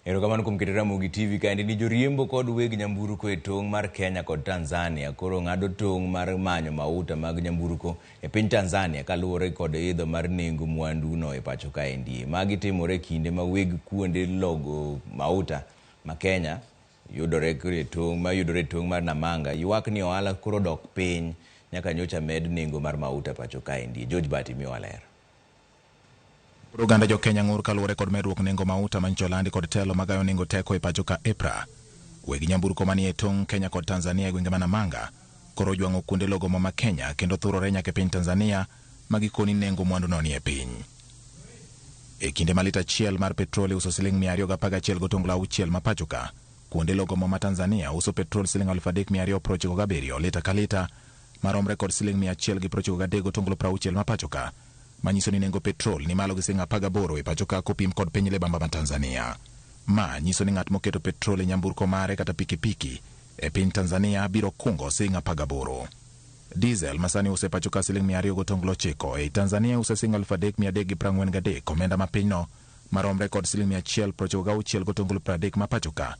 Erokamano kuom keto Ramogi TV kaendi ni joriembo kod weg nyamburko e tong' mar Kenya kod Tanzania koro ng'ado tong' mar manyo mauta mag nyamburko e piny Tanzania kaluwore kod idho mar nengo mwanduno e pacho kaendi. Magi timore kinde ma weg kuonde logo mauta ma Kenya yudore e tong' mar Namanga ywak ni ohala koro dok piny nyaka nyocha med nengo mar mauta pacho kaendi. George Bati miyo ler. Uganda jo Kenya ng'ur kaluwore kod medruok nengo mauta mancholandi kod telo magayo nengo teko e pacho ka EPRA. Weg nyamburko manie tong' Kenya kod Tanzania e gwenge ma Namanga koro jwang'o kuonde logo ma Kenya kendo thurore nyaka e piny Tanzania magikoni nengo mwandu no ni e piny. E kinde ma lita achiel mar petrol uso siling 211.6 ma pacho ka, kuonde logo ma Tanzania uso petrol siling 3,297 lita ka lita maromre kod siling 193.60 ma pacho ka. Manyiso ni nengo petrol ni malo gi siling 18 e pacho ka kopim kod piny libamba ma Tanzania. Ma nyiso ni ng'at moketo petrol e nyamburko mare kata pikipiki e piny Tanzania biro kungo siling 18. Diesel masani use pacho ka siling 209 e Tanzania use siling 3,343 komenda ma pinyno maromre kod siling 196.30 ma pacho ka.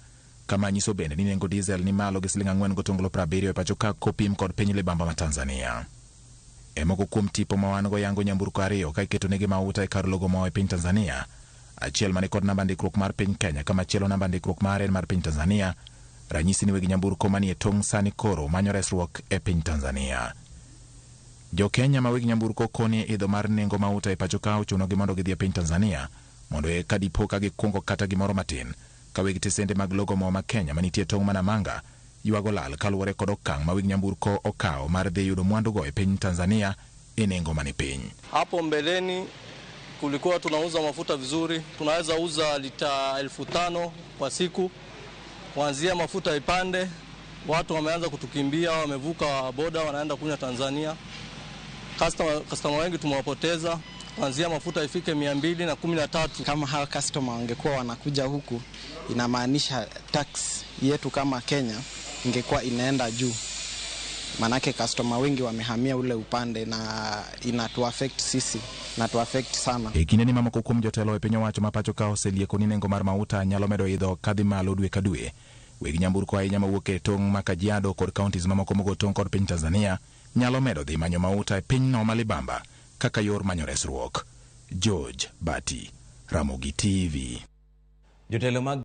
Kama nyiso bende ni nengo diesel ni malo gi siling 4.70 e pacho ka kopim kod piny libamba ma Tanzania. Moko kuom tipo ma wan go yango nyamburko ariyo ka iketo negi mauta e kar logo mo e piny Tanzania. Achiel mani kod namba ndikruok mar piny Kenya kama chielo namba ndikruok mare mar piny Tanzania. Ranyisi ni weg nyamburko manie tong' sani koro manyo resruok e piny Tanzania. Jo Kenya ma weg nyamburko koni idho mar nengo mauta e pacho ka ochuno gi mondo gidhi e piny Tanzania mondo e kadipo ka gikungo kata gimoro matin ka weg tesende mag logo mo ma Kenya manitie tong' ma Namanga yuago lal kaluwore kod okang' ma weg nyamburko okawo mar dhi yudo mwandugo e piny Tanzania e nengo mani piny. Hapo mbeleni kulikuwa tunauza mafuta vizuri, tunaweza uza lita 5,000 kwa siku. Kuanzia mafuta ipande, watu wameanza kutukimbia, wamevuka boda wanaenda kunywa Tanzania. Customer wengi tumewapoteza. Kuanzia mafuta ifike 213. Kama hawa customer wangekuwa wanakuja huku, inamaanisha tax yetu kama Kenya ingekuwa inaenda juu. Manake customer wengi wamehamia ule upande na inatuaffect sisi, inatuaffect sana. Kinde ni mamoko kuom jotelo e piny owacho ma pacho ka oselieko ni nengo mar mauta nyalo medo idho kadhi malo dwe ka dwe. Weg nyamburko ahinya mawuok e tong' ma Kajiado kod counties mamoko mogo tong' kod piny Tanzania nyalo medo dhi manyo mauta e piny no malibamba kaka yor manyo resruok. George Bati, Ramogi TV. Jotelo mag